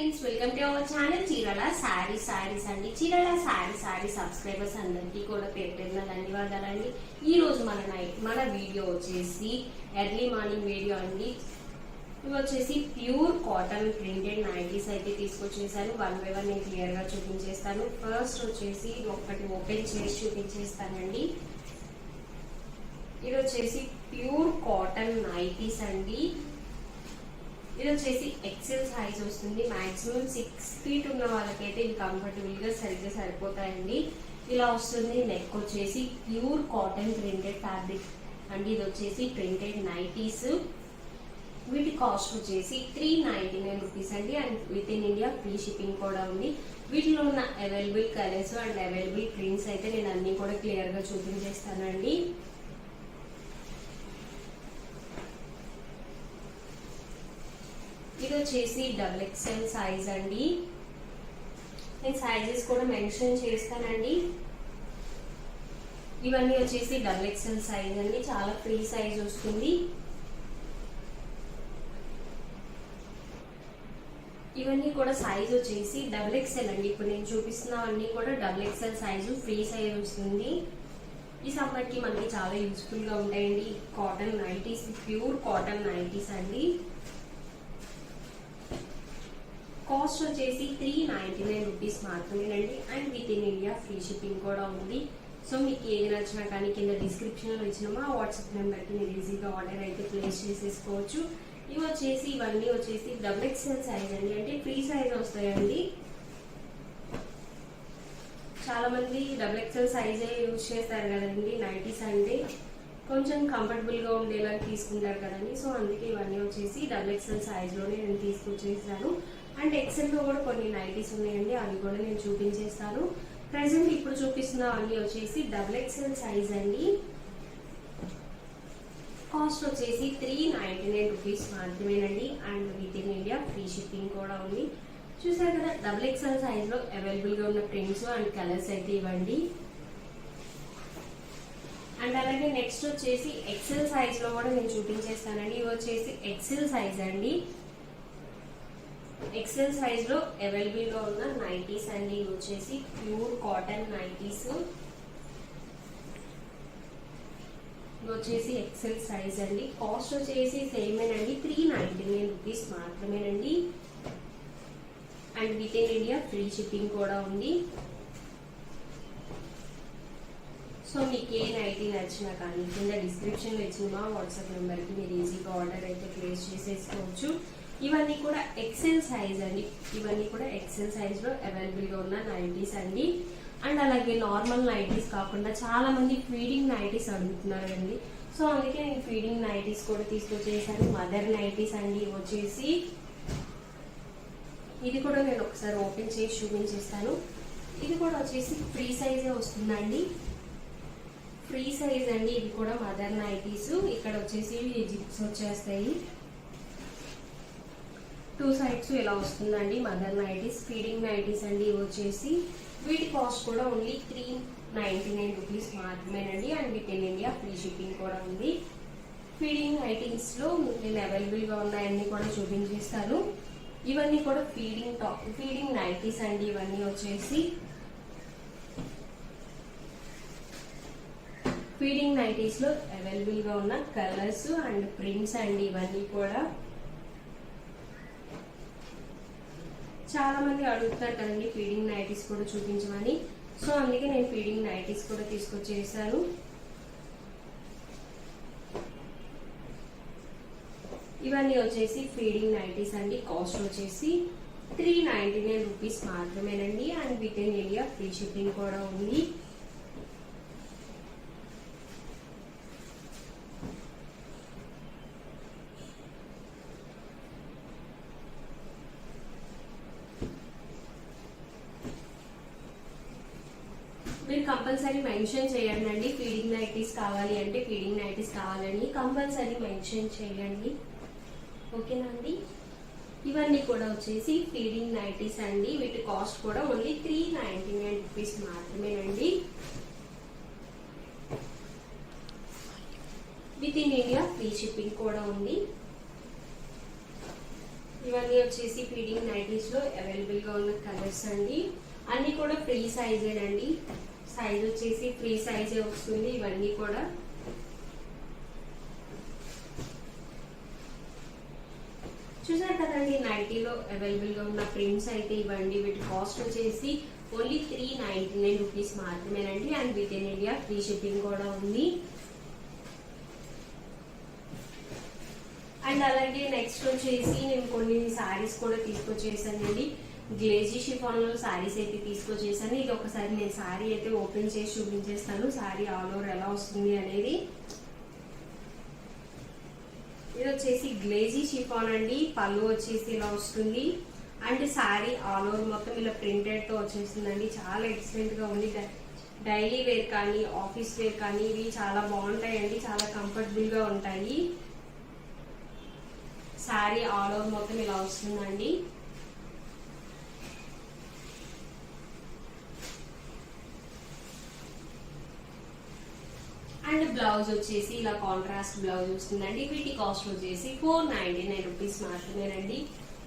Friends, welcome to our channel Chirala saris అండి. Chirala sorry subscribers అందరికీ కూడా పేరు ధన్యవాదాలండి. ఈ రోజు మన వీడియో వచ్చేసి ఎర్లీ మార్నింగ్ వీడియో అండి. ఇవి వచ్చేసి ప్యూర్ కాటన్ ప్రింటెడ్ నైటీస్ అయితే తీసుకొచ్చేసాను. వన్ బై వన్ నేను క్లియర్ గా చూపించేస్తాను. ఫస్ట్ వచ్చేసి ఒకటి ఓపెన్ చేసి చూపించేస్తానండి. ఇది వచ్చేసి ప్యూర్ కాటన్ నైటీస్ అండి. ఇది వచ్చేసి ఎక్సెల్ సైజ్ వస్తుంది. మాక్సిమం 6 feet ఉన్న వాళ్ళకైతే ఇది కంఫర్టబుల్ గా సరిగ్గా సరిపోతాయండి. ఇలా వస్తుంది. నెక్ వచ్చేసి ప్యూర్ కాటన్ ప్రింటెడ్ ఫ్యాబ్రిక్ అండి. ఇది వచ్చేసి ప్రింటెడ్ నైటీస్. వీటి కాస్ట్ వచ్చేసి 399 రూపీస్ అండి. And within India free shipping కూడా ఉంది. వీటిలో ఉన్న available colours and available prints అయితే నేను అన్ని కూడా క్లియర్ గా చూపించేస్తానండి. ఇది వచ్చేసి XXL సైజ్ అండి. నేను సైజెస్ కూడా మెన్షన్ చేస్తానండి. ఇవన్నీ వచ్చేసి XXL సైజ్ అండి. చాలా ఫ్రీ సైజ్ వస్తుంది. ఇవన్నీ కూడా సైజ్ వచ్చేసి XXL అండి. ఇప్పుడు నేను చూపిస్తున్న అన్ని కూడా XXL సైజు ఫ్రీ సైజ్ వస్తుంది. ఈ సమ్మర్ కి మనకి చాలా యూస్ఫుల్ గా ఉంటాయండి. Cotton nighties, pure cotton nighties అండి. కాస్ట్ వచ్చేసి 399 రూపీస్ మాత్రమేనండి. And within India free shipping కూడా ఉంది. సో మీకు ఏది నచ్చినా కానీ కింద డిస్క్రిప్షన్ లో ఇచ్చిన మా వాట్సాప్ నెంబర్ కి మీరు ఈజీగా ఆర్డర్ అయితే ప్లేస్ చేసేసుకోవచ్చు. ఇవన్నీ వచ్చేసి XXL సైజ్ అండి. అంటే ఫ్రీ సైజ్ వస్తాయండి. చాలా మంది XXL సైజే యూజ్ చేస్తారు కదండి. నైటీస్ అంటే కొంచెం కంఫర్టబుల్ గా ఉండేలా తీసుకుంటారు కదండి. సో అందుకే ఇవన్నీ వచ్చేసి XXL సైజ్ లోనే నేను తీసుకొచ్చేసాను. అండ్ ఎక్సెల్ లో కూడా కొన్ని నైటీస్ ఉన్నాయండి. అవి కూడా నేను చూపించేస్తాను. ప్రెసెంట్ ఇప్పుడు చూపిస్తున్న అన్ని వచ్చేసి XXL సైజ్ అండి. కాస్ట్ వచ్చేసి 399 రూపీస్ మాత్రమేనండి. And within India free shipping కూడా ఉంది. చూసారు కదా, XXL సైజ్ లో అవైలబుల్ గా ఉన్న ప్రింట్స్ అండ్ కలర్స్ అయితే ఇవ్వండి. అండ్ అలాగే నెక్స్ట్ వచ్చేసి ఎక్సెల్ సైజ్ లో కూడా నేను చూపించేస్తానండి. ఇవి వచ్చేసి ఎక్సెల్ సైజ్ అండి. ఎక్సెల్ సైజ్ లో అవైలబుల్ గా ఉన్న నైటీస్ అండి. ఇవి వచ్చేసి ప్యూర్ కాటన్ నైటీస్. ఇవి వచ్చేసి ఎక్సెల్ సైజ్ అండి. కాస్ట్ వచ్చేసి సేమేనండి. 399 రూపీస్ మాత్రమేనండి. And within India free shipping కూడా ఉంది. సో మీకు ఏ నైటీ నచ్చినా కానీ కింద డిస్క్రిప్షన్ లో ఇచ్చిన మా వాట్సాప్ నెంబర్ కి మీరు ఈజీగా ఆర్డర్ అయితే ప్లేస్ చేసేసుకోవచ్చు. ఇవన్నీ కూడా ఎక్సెల్ సైజ్ అండి. ఇవన్నీ కూడా ఎక్సెల్ సైజ్ లో అవైలబుల్ గా ఉన్న నైటీస్ అండి. అండ్ అలాగే నార్మల్ నైటీస్ కాకుండా చాలా మంది ఫీడింగ్ నైటీస్ అడుగుతున్నారండి. సో అందుకే నేను ఫీడింగ్ నైటీస్ కూడా తీసుకొచ్చేసాను. మదర్ నైటీస్ అండి. వచ్చేసి ఇది కూడా నేను ఒకసారి ఓపెన్ చేసి చూపించేస్తాను. ఇది కూడా వచ్చేసి ఫ్రీ సైజే వస్తుందండి. ఫ్రీ సైజ్ అండి. ఇది కూడా మదర్ నైటీస్. ఇక్కడ వచ్చేసి జిప్స్ వచ్చేస్తాయి. 2 సైడ్స్ ఇలా వస్తుందండి. మదర్ నైటీస్, ఫీడింగ్ నైటీస్ అండి. ఇవి వచ్చేసి వీటి కాస్ట్ కూడా ఓన్లీ 399 రూపీస్ మాత్రమేనండి. And within India free shipping కూడా ఉంది. ఫీడింగ్ నైటీస్ లో నేను అవైలబుల్ గా ఉన్నాయన్నీ కూడా చూపించేస్తాను. ఇవన్నీ కూడా ఫీడింగ్ నైటీస్ అండి. ఇవన్నీ వచ్చేసి ఫీడింగ్ నైటీస్ లో అవైలబుల్ గా ఉన్న కలర్స్ అండ్ ప్రింట్స్ అండి. ఇవన్నీ కూడా చాలా మంది అడుగుతారు కదండి ఫీడింగ్ నైటీస్ కూడా చూపించమని. సో అందుకే నేను ఫీడింగ్ నైటీస్ కూడా తీసుకొచ్చేసాను. ఇవన్నీ వచ్చేసి ఫీడింగ్ నైటీస్ అండి. కాస్ట్ వచ్చేసి 399 రూపీస్ మాత్రమేనండి. And within India free shipping కూడా ఉంది. మీరు కంపల్సరీ మెన్షన్ చేయండి అండి. ఫీడింగ్ నైటీస్ కావాలి అంటే ఫీడింగ్ నైటీస్ కావాలని కంపల్సరీ మెన్షన్ చేయండి. ఓకేనా అండి. ఇవన్నీ కూడా వచ్చేసి ఫీడింగ్ నైటీస్ అండి. వీటి కాస్ట్ కూడా ఓన్లీ 399 రూపీస్ మాత్రమేనండి. Within India free shipping కూడా ఉంది. ఇవన్నీ వచ్చేసి ఫీడింగ్ నైటీస్ లో అవైలబుల్ గా ఉన్న కలర్స్ అండి. అన్ని కూడా ఫ్రీ సైజే అండి. సైజ్ వచ్చేసి ఫ్రీ సైజే వస్తుంది. ఇవన్నీ కూడా చూసారు కదండి, నైటీలో అవైలబుల్ గా ఉన్న ప్రింట్స్ అయితే ఇవ్వండి. వీటి కాస్ట్ వచ్చేసి ఓన్లీ 399 రూపీస్ మాత్రమేనండి. And within India free shipping కూడా ఉంది. అండ్ అలాగే నెక్స్ట్ వచ్చేసి నేను కొన్ని సారీస్ కూడా తీసుకొచ్చేసానండి. గ్లేజీ షిఫాన్ లో సారీస్ అయితే తీసుకొచ్చేసాను. ఇది ఒకసారి నేను సారీ అయితే ఓపెన్ చేసి చూపించేస్తాను. సారీ ఆల్ ఓవర్ ఎలా వస్తుంది అనేది. ఇది వచ్చేసి గ్లేజీ షిఫాన్ అండి. పళ్ళు వచ్చేసి ఇలా వస్తుంది. అండ్ సారీ ఆల్ ఓవర్ మొత్తం ఇలా ప్రింటెడ్ తో వచ్చేస్తుందండి. చాలా ఎక్సలెంట్ గా ఉంది. డైలీ వేర్ కానీ ఆఫీస్ వేర్ కానీ ఇవి చాలా బాగుంటాయండి. చాలా కంఫర్టబుల్ గా ఉంటాయి. సారీ ఆల్ ఓవర్ మొత్తం ఇలా వస్తుందండి. అండ్ బ్లౌజ్ వచ్చేసి ఇలా కాంట్రాస్ట్ బ్లౌజ్ వస్తుందండి. వీటి కాస్ట్ వచ్చేసి 499 రూపీస్ మాత్రమేనండి.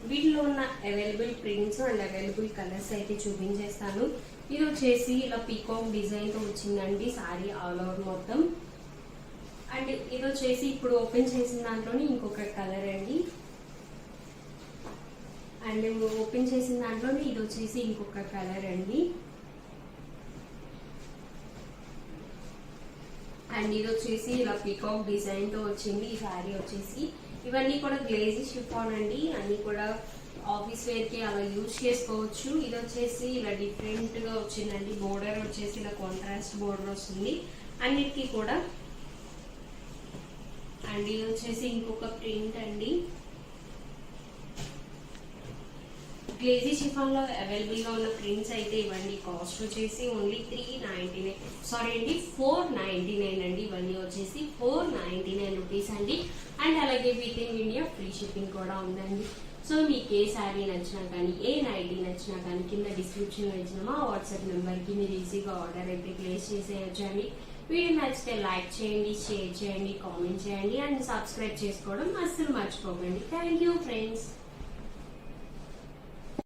వీటిలో ఉన్న available prints and available colours అయితే చూపించేస్తాను. ఇది వచ్చేసి ఇలా పీకాక్ డిజైన్ తో వచ్చిందండి సారీ ఆల్ ఓవర్ మొత్తం. అండ్ ఇది వచ్చేసి ఇప్పుడు ఓపెన్ చేసిన దాంట్లోనే ఇంకొక కలర్ అండి. అండ్ ఓపెన్ చేసిన దాంట్లోనే ఇది వచ్చేసి ఇంకొక కలర్ అండి. అండ్ ఇది వచ్చేసి ఇలా పీకాక్ డిజైన్ తో వచ్చింది ఈ సారీ వచ్చేసి. ఇవన్నీ కూడా గ్లేజీ షిఫాన్ అండి. అన్ని కూడా ఆఫీస్ వేర్ కి అలా యూజ్ చేసుకోవచ్చు. ఇది వచ్చేసి ఇలా డిఫరెంట్ గా వచ్చిందండి. బోర్డర్ వచ్చేసి ఇలా కాంట్రాస్ట్ బోర్డర్ వస్తుంది అన్నిటికీ కూడా. అండ్ ఇది వచ్చేసి ఇంకొక ప్రింట్ అండి. గ్లేజీ షిఫాన్ లో అవైలబుల్ గా ఉన్న ప్రింట్స్ అయితే ఇవన్నీ కాస్ట్ వచ్చేసి ఓన్లీ 499 అండి. ఇవన్నీ వచ్చేసి 499 రూపీస్ అండి. అండ్ అలాగే with in India free shipping కూడా ఉందండి. సో మీకు ఏ శారీ నచ్చినా కానీ ఏ నైటీ నచ్చినా కానీ కింద డిస్క్రిప్షన్ లో ఇచ్చిన మా వాట్సాప్ నెంబర్ కి మీరు ఈజీగా ఆర్డర్ అయితే ప్లేస్ చేసేయచ్చు అండి. వీడియో నచ్చితే లైక్ చేయండి, షేర్ చేయండి, కామెంట్ చేయండి అండ్ సబ్స్క్రైబ్ చేసుకోవడం అస్సలు మర్చిపోకండి. Thank you friends.